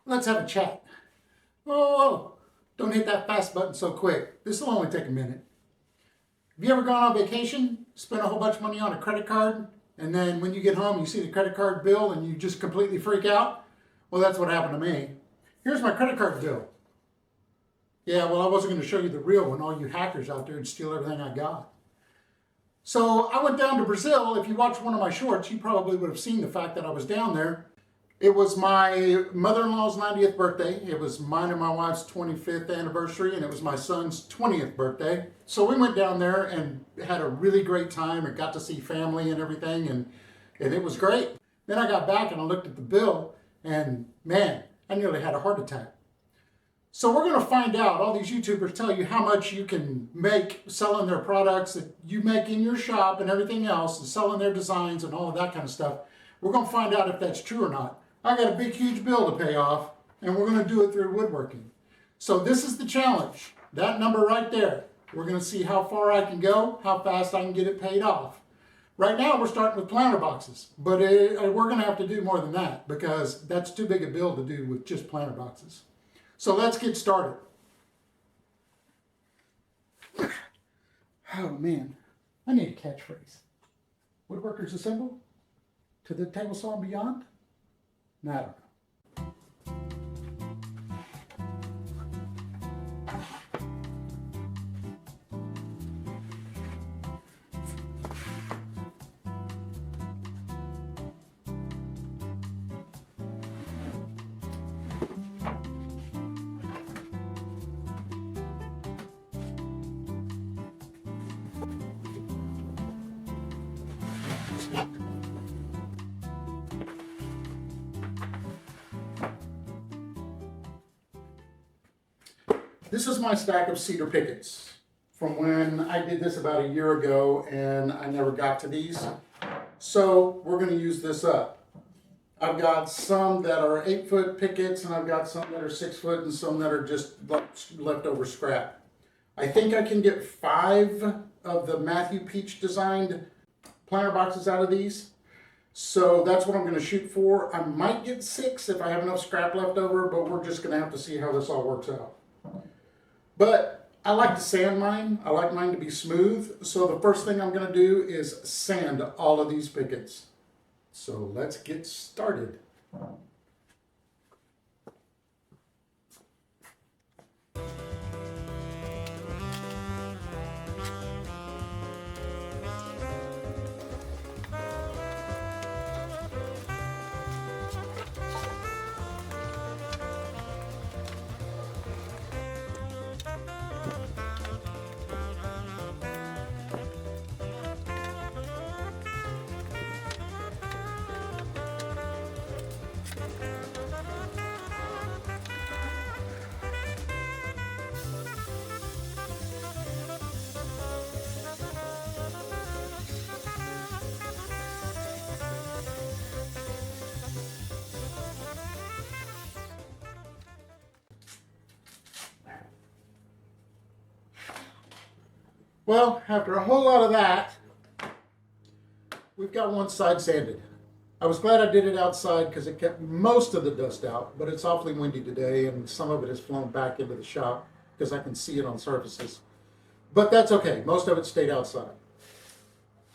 Let's have a chat. Oh, don't hit that fast button so quick. This will only take a minute. Have you ever gone on vacation, spent a whole bunch of money on a credit card, and then when you get home, you see the credit card bill and you just completely freak out? Well, that's what happened to me. Here's my credit card bill. Yeah, well, I wasn't going to show you the real one, all you hackers out there, and steal everything I got. So I went down to Brazil. If you watched one of my shorts, you probably would have seen the fact that I was down there. It was my mother-in-law's 90th birthday. It was mine and my wife's 25th anniversary, and it was my son's 20th birthday. So we went down there and had a really great time and got to see family and everything, and it was great. Then I got back and I looked at the bill, and man, I nearly had a heart attack. So we're going to find out. All these YouTubers tell you how much you can make selling their products that you make in your shop and everything else, and selling their designs and all of that kind of stuff. We're going to find out if that's true or not. I got a big, huge bill to pay off, and we're going to do it through woodworking. So this is the challenge. That number right there. We're going to see how far I can go, how fast I can get it paid off. Right now, we're starting with planter boxes, but we're going to have to do more than that because that's too big a bill to do with just planter boxes. So let's get started. Oh man, I need a catchphrase. Woodworkers assemble to the table saw and beyond? No, I don't know. This is my stack of cedar pickets from when I did this about a year ago and I never got to these. So we're going to use this up. I've got some that are 8-foot pickets and I've got some that are 6 foot and some that are just leftover scrap. I think I can get 5 of the Peech designed planter boxes out of these. So that's what I'm going to shoot for. I might get 6 if I have enough scrap left over, but we're just going to have to see how this all works out. But I like to sand mine. I like mine to be smooth. So the first thing I'm going to do is sand all of these pickets. So let's get started. Well, after a whole lot of that, we've got one side sanded. I was glad I did it outside because it kept most of the dust out, but it's awfully windy today and some of it has flown back into the shop because I can see it on surfaces. But that's okay. Most of it stayed outside.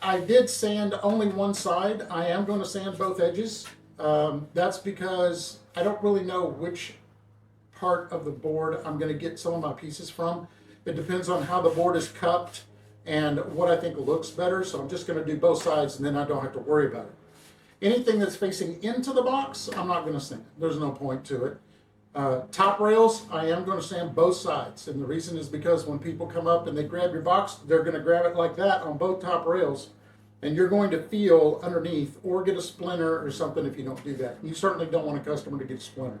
I did sand only one side. I am going to sand both edges. That's because I don't really know which part of the board I'm going to get some of my pieces from. It depends on how the board is cupped and what I think looks better. So I'm just going to do both sides and then I don't have to worry about it. Anything that's facing into the box, I'm not going to sand. There's no point to it. Top rails, I am going to sand both sides. And the reason is because when people come up and they grab your box, they're going to grab it like that on both top rails. And you're going to feel underneath or get a splinter or something if you don't do that. You certainly don't want a customer to get a splinter.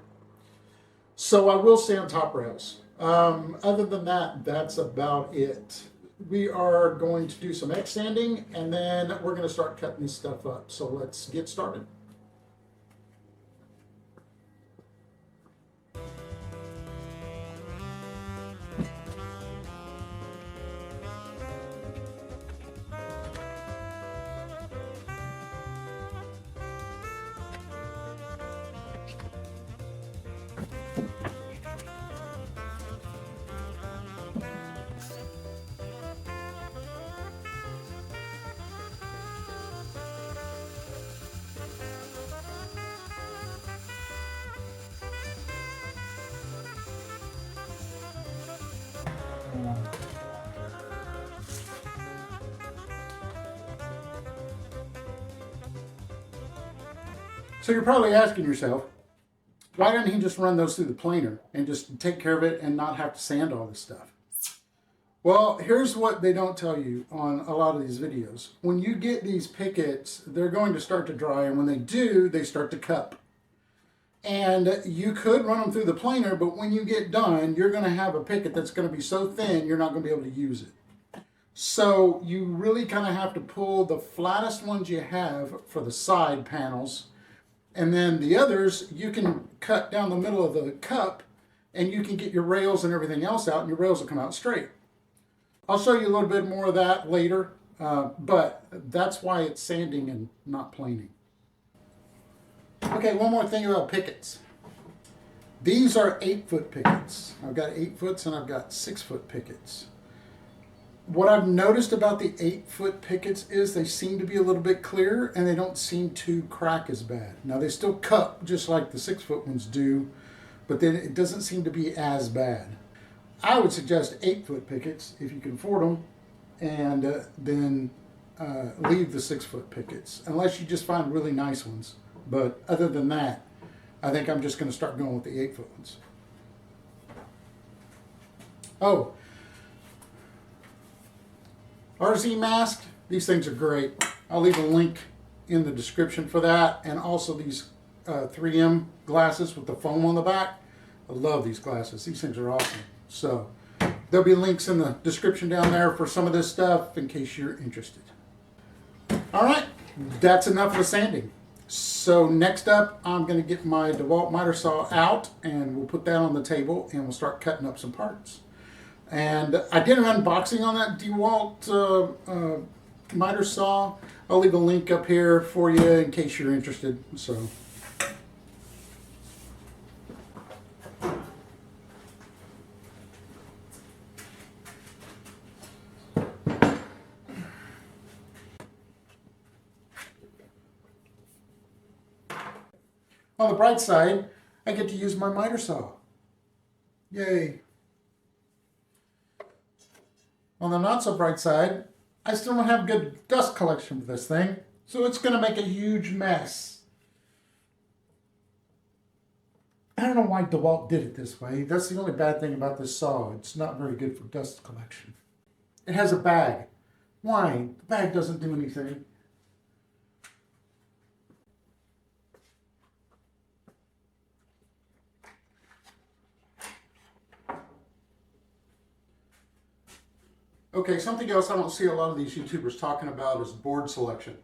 So I will sand top rails. Other than that, that's about it. We are going to do some X sanding and then we're going to start cutting this stuff up. So let's get started. So you're probably asking yourself, why didn't he just run those through the planer and just take care of it and not have to sand all this stuff? Well, here's what they don't tell you on a lot of these videos. When you get these pickets, they're going to start to dry, and when they do, they start to cup. And you could run them through the planer, but when you get done, you're going to have a picket that's going to be so thin, you're not going to be able to use it. So you really kind of have to pull the flattest ones you have for the side panels. And then the others, you can cut down the middle of the cup, and you can get your rails and everything else out, and your rails will come out straight. I'll show you a little bit more of that later, but that's why it's sanding and not planing. Okay, one more thing about pickets. These are 8-foot pickets. I've got 8-foots and I've got 6-foot pickets. What I've noticed about the 8-foot pickets is they seem to be a little bit clearer and they don't seem to crack as bad. Now they still cup just like the 6-foot ones do, but then it doesn't seem to be as bad. I would suggest 8-foot pickets if you can afford them, and then leave the 6-foot pickets, unless you just find really nice ones. But other than that, I think I'm just going to start going with the 8-foot ones. Oh, RZ mask, these things are great. I'll leave a link in the description for that, and also these 3M glasses with the foam on the back. I love these glasses. These things are awesome. So there'll be links in the description down there for some of this stuff in case you're interested. All right, that's enough of the sanding. So next up, I'm going to get my DeWalt miter saw out, and we'll put that on the table, and we'll start cutting up some parts. And I did an unboxing on that DeWalt miter saw. I'll leave a link up here for you in case you're interested. So. On the bright side, I get to use my miter saw. Yay. On the not so bright side, I still don't have good dust collection for this thing, so it's going to make a huge mess. I don't know why DeWalt did it this way. That's the only bad thing about this saw. It's not very good for dust collection. It has a bag. Why? The bag doesn't do anything. Okay, something else I don't see a lot of these YouTubers talking about is board selection.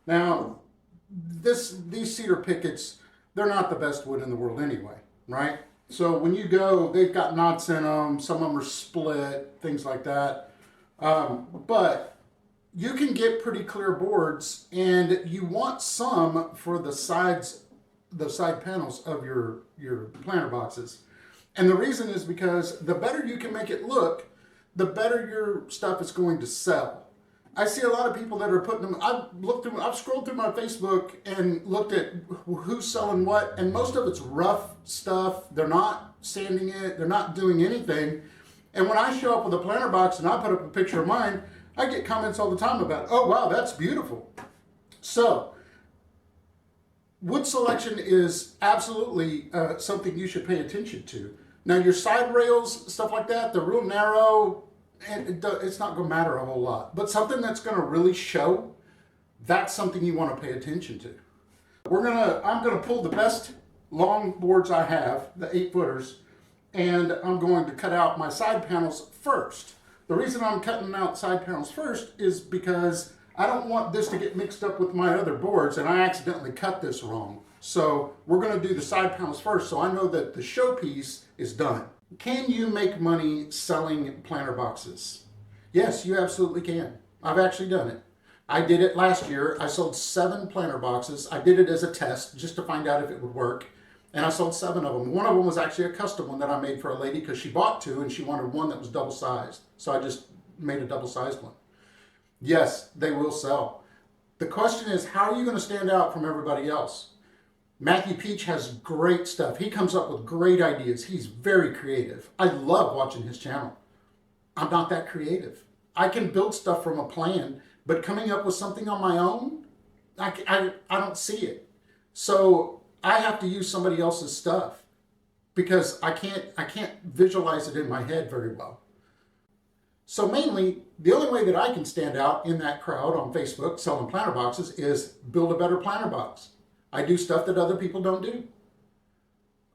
Now, these cedar pickets, they're not the best wood in the world anyway, right? So when you go, they've got knots in them, some of them are split, things like that. But you can get pretty clear boards, and you want some for the sides, the side panels of your planter boxes. And the reason is because the better you can make it look, the better your stuff is going to sell. I see a lot of people that are putting them, I've scrolled through my Facebook and looked at who's selling what, and most of it's rough stuff. They're not sanding it, they're not doing anything. And when I show up with a planter box and I put up a picture of mine, I get comments all the time about, oh wow, that's beautiful. So, wood selection is absolutely something you should pay attention to. Now your side rails, stuff like that, they're real narrow, and it's not going to matter a whole lot. But something that's going to really show, that's something you want to pay attention to. I'm going to pull the best long boards I have, the 8-footers, and I'm going to cut out my side panels first. The reason I'm cutting out side panels first is because I don't want this to get mixed up with my other boards, and I accidentally cut this wrong. So we're going to do the side panels first, so I know that the showpiece is done. Can you make money selling planter boxes? Yes, you absolutely can. I've actually done it. I did it last year. I sold 7 planter boxes. I did it as a test just to find out if it would work. And I sold 7 of them. One of them was actually a custom one that I made for a lady because she bought 2 and she wanted one that was double sized. So I just made a double sized one. Yes, they will sell. The question is, how are you going to stand out from everybody else? Matthew Peech has great stuff. He comes up with great ideas. He's very creative. I love watching his channel. I'm not that creative. I can build stuff from a plan, but coming up with something on my own, I don't see it. So I have to use somebody else's stuff because I can't visualize it in my head very well. So mainly, the only way that I can stand out in that crowd on Facebook selling planter boxes is build a better planter box. I do stuff that other people don't do.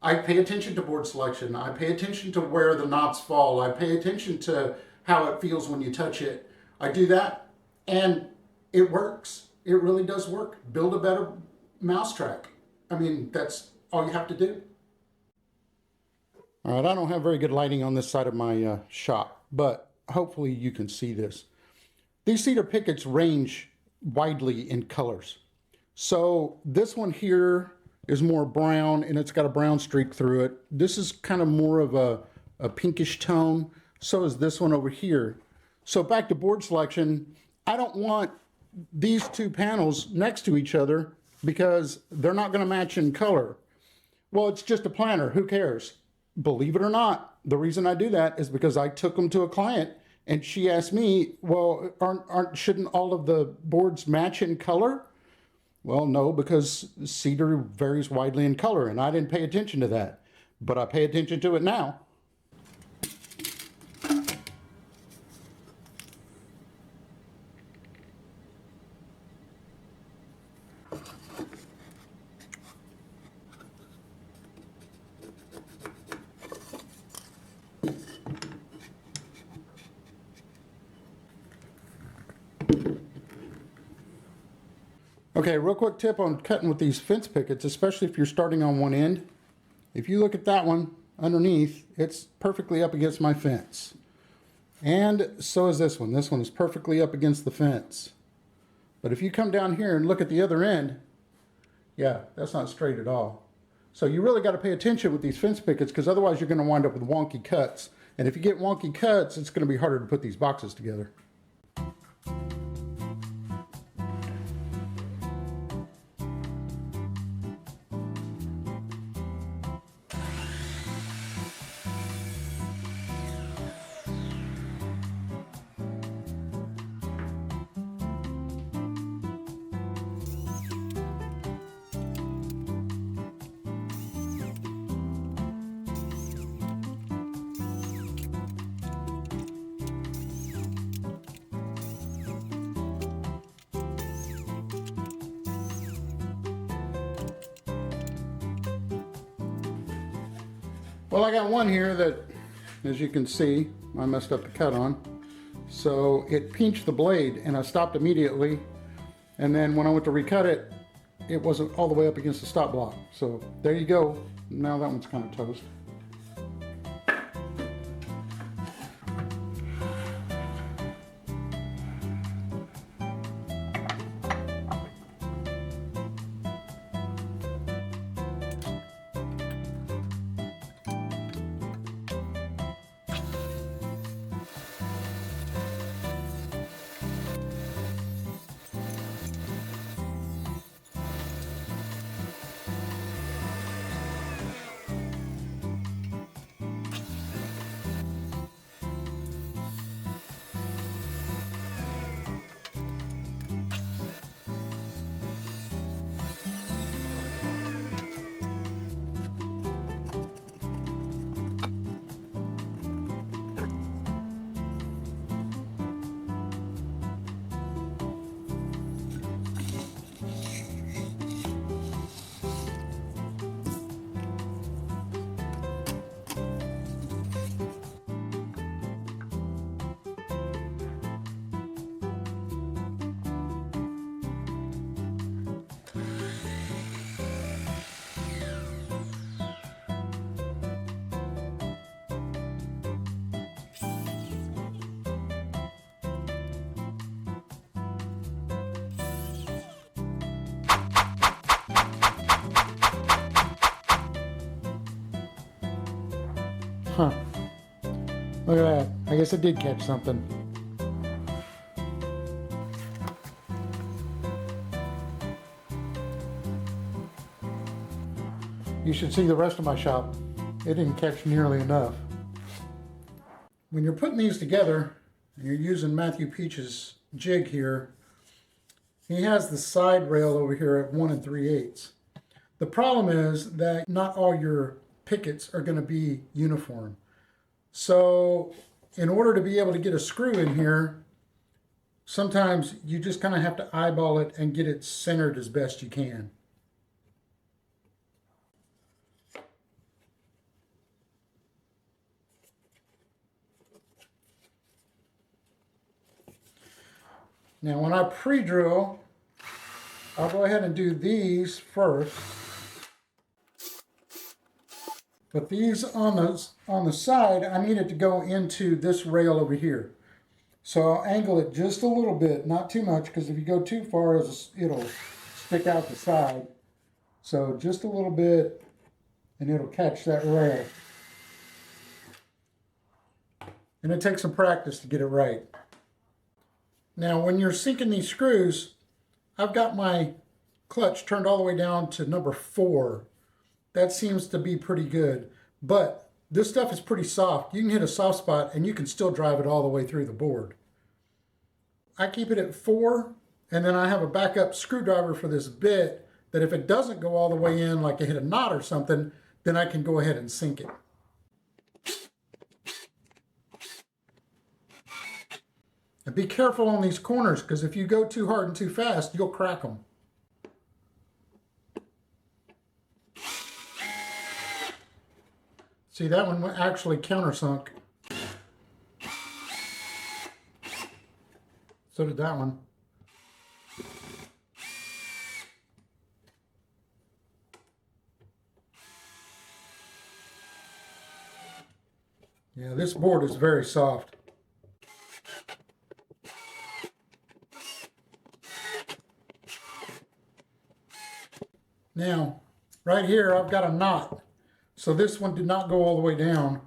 I pay attention to board selection. I pay attention to where the knots fall. I pay attention to how it feels when you touch it. I do that, and it works. It really does work. Build a better mousetrap. I mean, that's all you have to do. All right, I don't have very good lighting on this side of my shop, but hopefully you can see this. These cedar pickets range widely in colors. So this one here is more brown and it's got a brown streak through it. This is kind of more of a pinkish tone. So is this one over here. So back to board selection, I don't want these two panels next to each other because they're not going to match in color. Well, it's just a planter. Who cares? Believe it or not, the reason I do that is because I took them to a client and she asked me, well, shouldn't all of the boards match in color? Well, no, because cedar varies widely in color and I didn't pay attention to that, but I pay attention to it now. Okay, real quick tip on cutting with these fence pickets, especially if you're starting on one end. If you look at that one underneath, it's perfectly up against my fence. And so is this one. This one is perfectly up against the fence. But if you come down here and look at the other end, yeah, that's not straight at all. So you really got to pay attention with these fence pickets because otherwise you're going to wind up with wonky cuts. And if you get wonky cuts, it's going to be harder to put these boxes together. Well, I got one here that, as you can see, I messed up the cut on. So it pinched the blade and I stopped immediately. And then when I went to recut it, it wasn't all the way up against the stop block. So there you go. Now that one's kind of toast. Huh. Look at that. I guess it did catch something. You should see the rest of my shop. It didn't catch nearly enough. When you're putting these together, and you're using Matthew Peech's jig here, he has the side rail over here at 1 3/8. The problem is that not all your pickets are going to be uniform. So in order to be able to get a screw in here, sometimes you just kind of have to eyeball it and get it centered as best you can. Now when I pre-drill, I'll go ahead and do these first. But these on the side, I need it to go into this rail over here. So I'll angle it just a little bit, not too much, because if you go too far, it'll stick out the side. So just a little bit, and it'll catch that rail. And it takes some practice to get it right. Now when you're sinking these screws, I've got my clutch turned all the way down to number 4. That seems to be pretty good. But this stuff is pretty soft. You can hit a soft spot and you can still drive it all the way through the board. I keep it at 4, and then I have a backup screwdriver for this bit that if it doesn't go all the way in, like I hit a knot or something, then I can go ahead and sink it. And be careful on these corners, because if you go too hard and too fast, you'll crack them. See, that one actually countersunk. So did that one. Yeah, this board is very soft. Now, right here, I've got a knot. So this one did not go all the way down.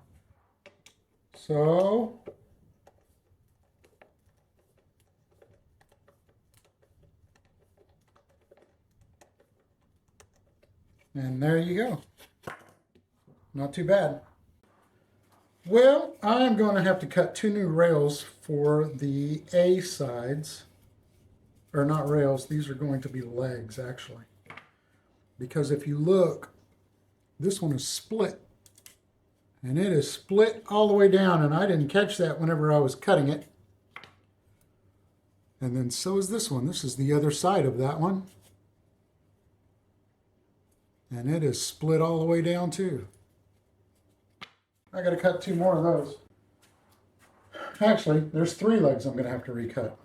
So, and there you go. Not too bad. Well, I'm going to have to cut 2 new rails for the A sides. Or not rails, these are going to be legs actually. Because if you look, this one is split. And it is split all the way down, and I didn't catch that whenever I was cutting it. And then so is this one. This is the other side of that one. And it is split all the way down too. I got to cut 2 more of those. Actually, there's 3 legs I'm going to have to recut.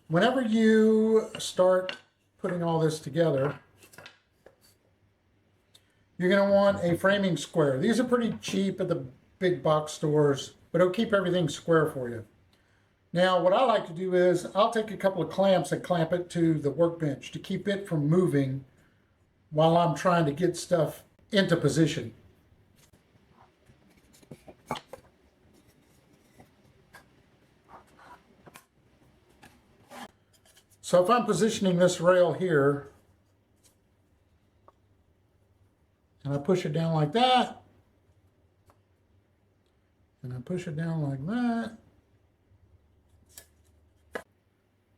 Whenever you start putting all this together, you're going to want a framing square. These are pretty cheap at the big box stores, but it'll keep everything square for you. Now, what I like to do is I'll take a couple of clamps and clamp it to the workbench to keep it from moving while I'm trying to get stuff into position. So if I'm positioning this rail here, and I push it down like that, and I push it down like that.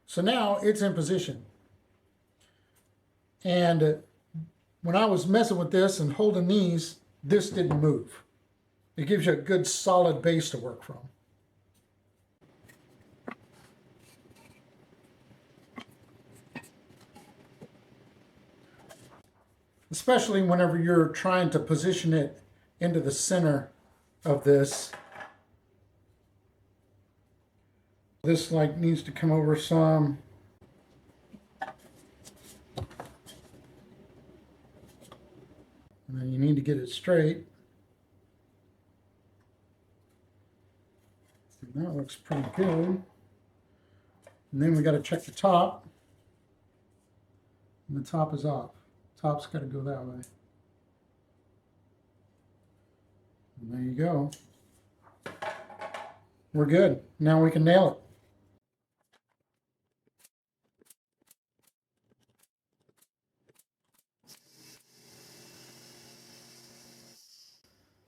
So now it's in position. And when I was messing with this and holding these, this didn't move. It gives you a good solid base to work from. Especially whenever you're trying to position it into the center of this. This like needs to come over some. And then you need to get it straight. And that looks pretty good. And then we got to check the top. And the top is off. Top's got to go that way. And there you go. We're good. Now we can nail it.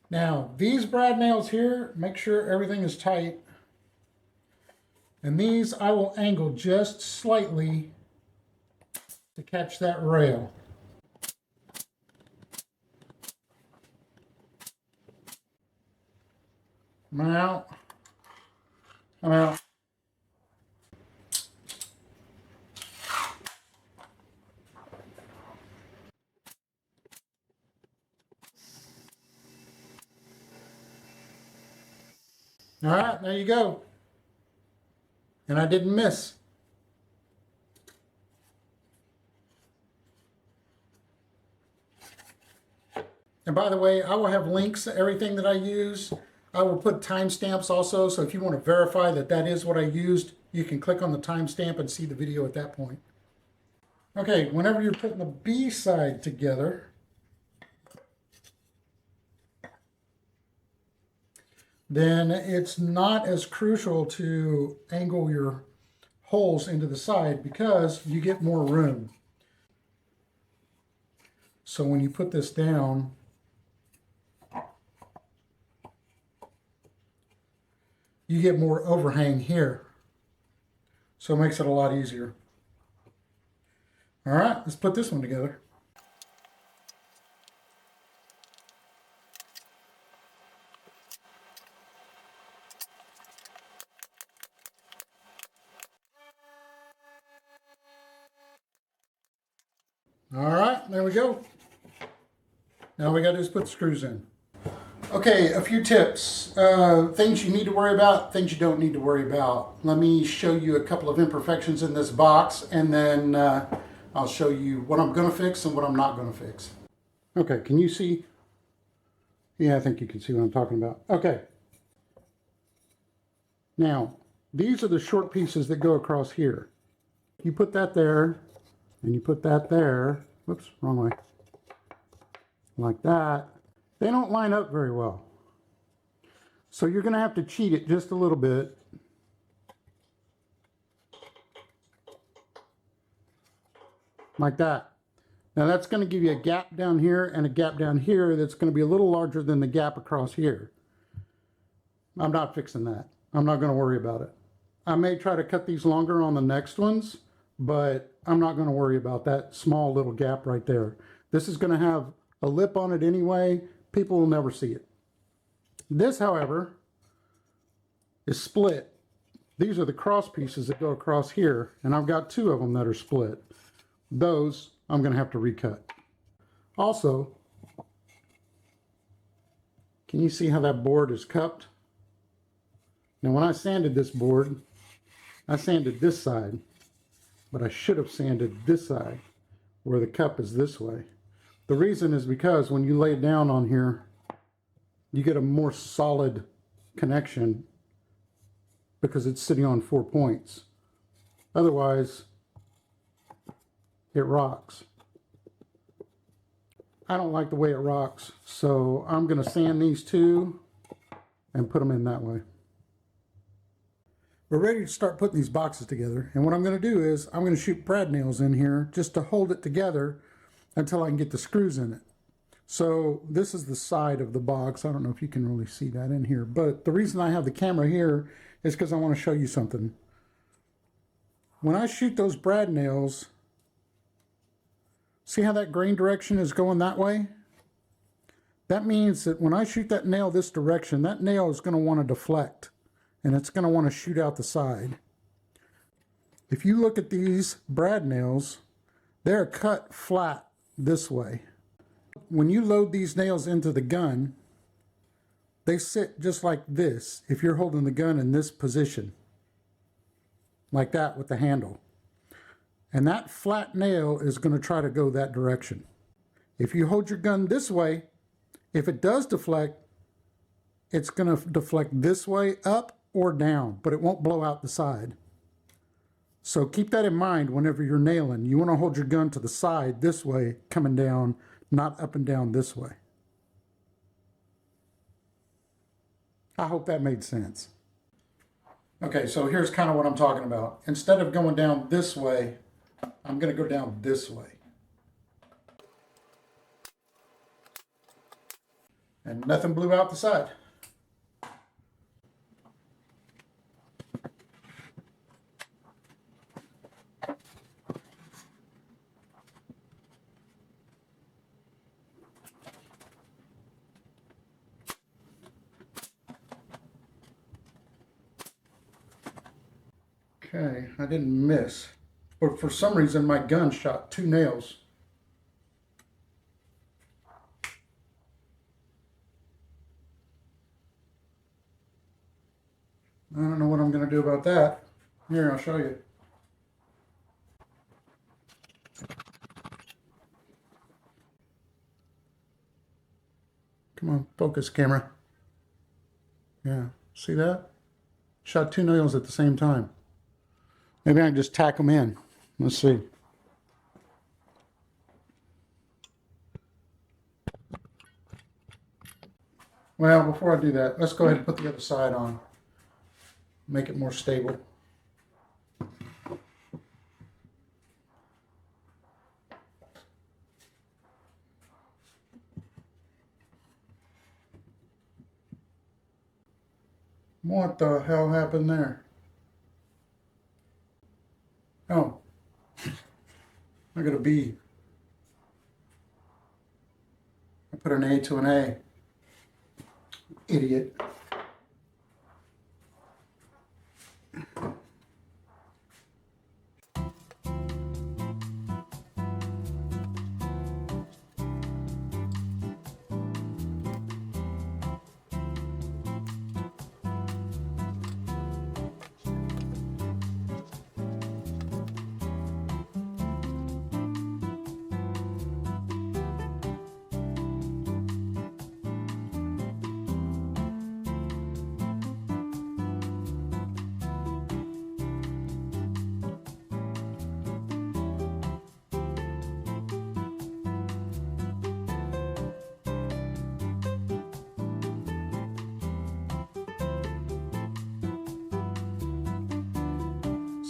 Now, these brad nails here, make sure everything is tight. And these I will angle just slightly to catch that rail. I'm out. I'm out. All right, there you go. And I didn't miss. And by the way, I will have links to everything that I use. I will put timestamps also, so if you want to verify that that is what I used, you can click on the timestamp and see the video at that point. Okay, whenever you're putting the B side together, then it's not as crucial to angle your holes into the side because you get more room. So when you put this down, you get more overhang here. So it makes it a lot easier. All right, let's put this one together. All right, there we go. Now we got to just put the screws in. Okay, a few tips. Things you need to worry about, things you don't need to worry about. Let me show you a couple of imperfections in this box, and then I'll show you what I'm going to fix and what I'm not going to fix. Okay, can you see? Yeah, I think you can see what I'm talking about. Okay. Now, these are the short pieces that go across here. You put that there, and you put that there. Whoops, wrong way. Like that. They don't line up very well. So you're going to have to cheat it just a little bit. Like that. Now that's going to give you a gap down here and a gap down here that's going to be a little larger than the gap across here. I'm not fixing that. I'm not going to worry about it. I may try to cut these longer on the next ones, but I'm not going to worry about that small little gap right there. This is going to have a lip on it anyway. People will never see it. This, however, is split. These are the cross pieces that go across here, and I've got two of them that are split. Those I'm going to have to recut. Also, can you see how that board is cupped? Now when I sanded this board, I sanded this side, but I should have sanded this side where the cup is this way. The reason is because when you lay it down on here, you get a more solid connection because it's sitting on 4 points. Otherwise, it rocks. I don't like the way it rocks, so I'm going to sand these two and put them in that way. We're ready to start putting these boxes together, and what I'm going to do is I'm going to shoot brad nails in here just to hold it together until I can get the screws in it. So this is the side of the box. I don't know if you can really see that in here, but the reason I have the camera here is because I want to show you something. When I shoot those brad nails, see how that grain direction is going that way? That means that when I shoot that nail this direction, that nail is going to want to deflect, and it's going to want to shoot out the side. If you look at these brad nails, they're cut flat this way. When you load these nails into the gun, they sit just like this if you're holding the gun in this position. Like that with the handle. And that flat nail is going to try to go that direction. If you hold your gun this way, if it does deflect, it's going to deflect this way up or down, but it won't blow out the side. So keep that in mind whenever you're nailing. You want to hold your gun to the side this way, coming down, not up and down this way. I hope that made sense. Okay, so here's kind of what I'm talking about. Instead of going down this way, I'm going to go down this way. And nothing blew out the side. Okay, I didn't miss, but for some reason my gun shot 2 nails. I don't know what I'm going to do about that. Here, I'll show you. Come on, focus camera. Yeah, see that? Shot 2 nails at the same time. Maybe I can just tack them in. Let's see. Well, before I do that, let's go ahead and put the other side on. Make it more stable. What the hell happened there? Oh, I got a B. I put an A to an A. Idiot.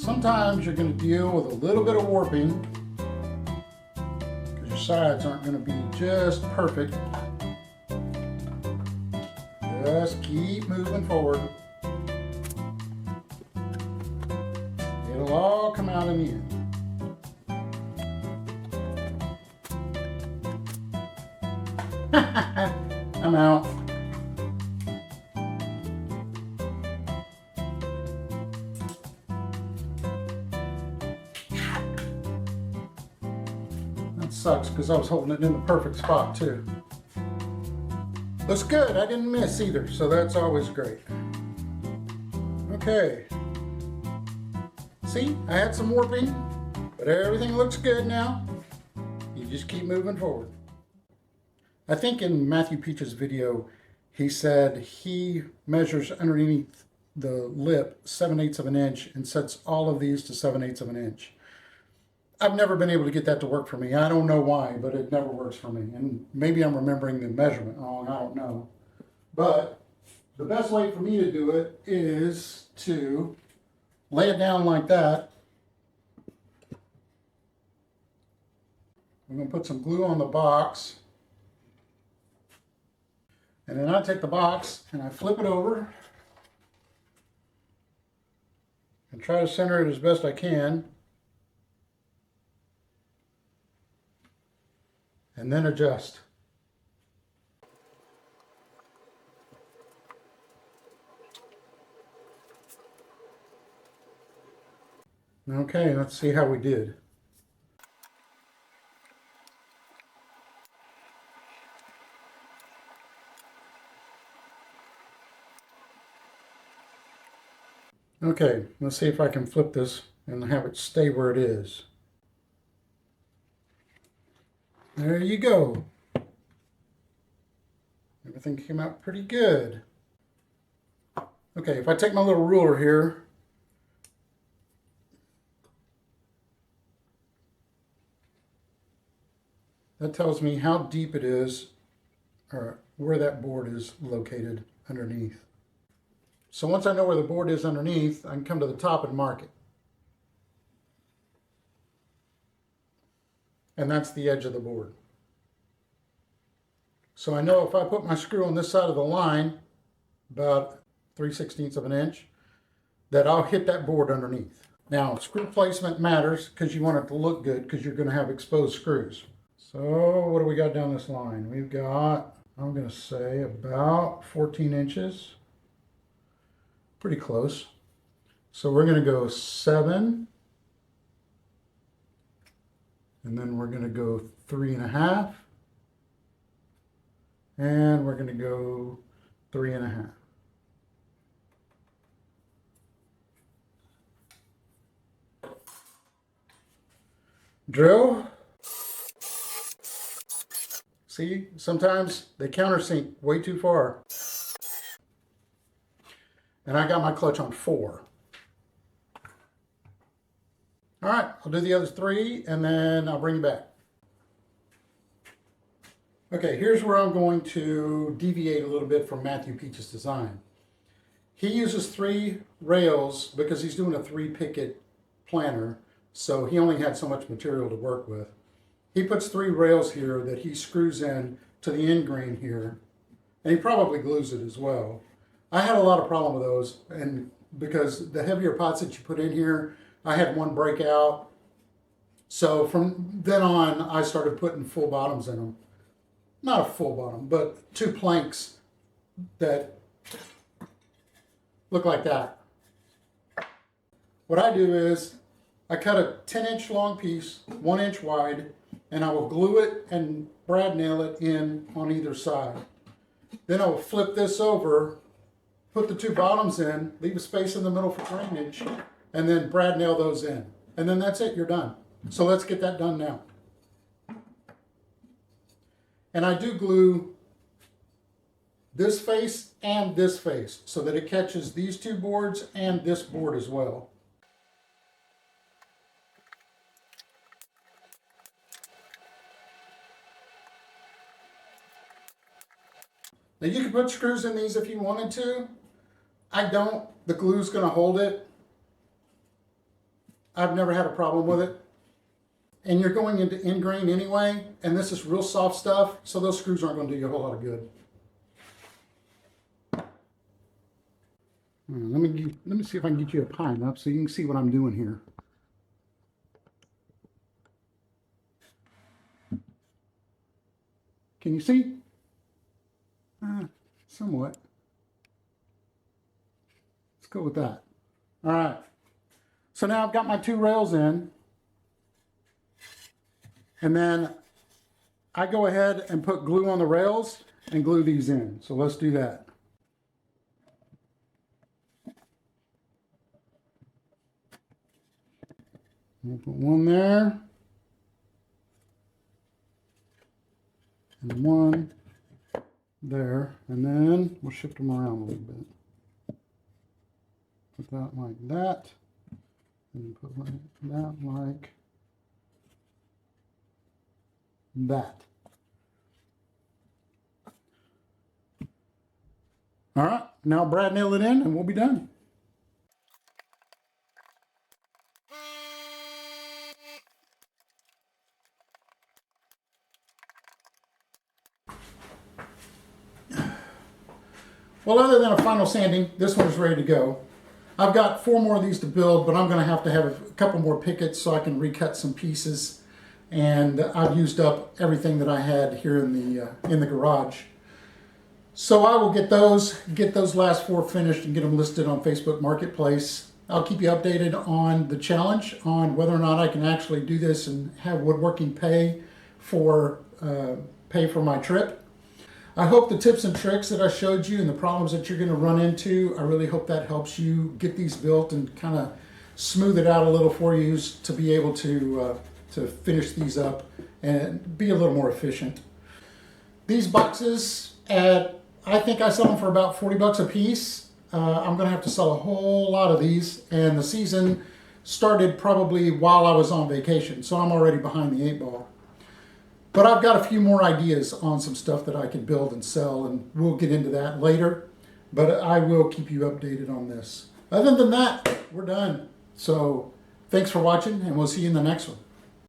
Sometimes you're going to deal with a little bit of warping because your sides aren't going to be just perfect. Just keep moving forward. It'll all come out in the end. I'm out. That sucks because I was holding it in the perfect spot too. Looks good. I didn't miss either, so that's always great. Okay. See, I had some warping, but everything looks good now. You just keep moving forward. I think in Matthew Peech's video, he said he measures underneath the lip 7/8 of an inch and sets all of these to 7/8 of an inch. I've never been able to get that to work for me. I don't know why, but it never works for me. And maybe I'm remembering the measurement wrong. I don't know. But the best way for me to do it is to lay it down like that. I'm going to put some glue on the box. And then I take the box and I flip it over and try to center it as best I can. And then adjust. Okay, let's see how we did. Okay, let's see if I can flip this and have it stay where it is. There you go. Everything came out pretty good. Okay, if I take my little ruler here, that tells me how deep it is, or where that board is located underneath. So once I know where the board is underneath, I can come to the top and mark it. And that's the edge of the board. So I know if I put my screw on this side of the line, about 3/16 of an inch, that I'll hit that board underneath. Now, screw placement matters because you want it to look good because you're going to have exposed screws. So what do we got down this line? We've got, I'm going to say, about 14 inches. Pretty close. So we're going to go 7, and then we're going to go 3.5, and we're going to go 3.5. Drill. See, sometimes they countersink way too far. And I got my clutch on 4. All right, I'll do the other 3 and then I'll bring you back. Okay, here's where I'm going to deviate a little bit from Matthew Peech's design. He uses 3 rails because he's doing a 3-picket planter, so he only had so much material to work with. He puts 3 rails here that he screws in to the end grain here, and he probably glues it as well. I had a lot of problem with those, and because the heavier pots that you put in here, I had one break out. So from then on, I started putting full bottoms in them. Not a full bottom, but 2 planks that look like that. What I do is I cut a 10-inch long piece, 1 inch wide, and I will glue it and brad nail it in on either side. Then I will flip this over, put the 2 bottoms in, leave a space in the middle for drainage, and then brad nail those in. And then that's it, you're done. So let's get that done now. And I do glue this face and this face so that it catches these 2 boards and this board as well. Now you can put screws in these if you wanted to. I don't. The glue's going to hold it. I've never had a problem with it. And you're going into end grain anyway, and this is real soft stuff, so those screws aren't going to do you a whole lot of good. Let me see if I can get you a pine up so you can see what I'm doing here. Can you see? Somewhat. Let's go with that. All right. So now I've got my 2 rails in. And then I go ahead and put glue on the rails and glue these in. So let's do that. We'll put 1 there. And 1 there. And then we'll shift them around a little bit. Put that like that. And put that like that. All right, now brad nail it in and we'll be done. Well, other than a final sanding, this one's ready to go. I've got 4 more of these to build, but I'm going to have a couple more pickets so I can recut some pieces. And I've used up everything that I had here in the garage. So I will get those last 4 finished and get them listed on Facebook Marketplace. I'll keep you updated on the challenge, on whether or not I can actually do this and have woodworking pay for my trip. I hope the tips and tricks that I showed you and the problems that you're going to run into, I really hope that helps you get these built and kind of smooth it out a little for you to be able to finish these up and be a little more efficient. These boxes, I think I sell them for about 40 bucks a piece. I'm going to have to sell a whole lot of these, and the season started probably while I was on vacation, so I'm already behind the 8 ball. But I've got a few more ideas on some stuff that I can build and sell, and we'll get into that later. But I will keep you updated on this. Other than that, we're done. So thanks for watching, and we'll see you in the next one.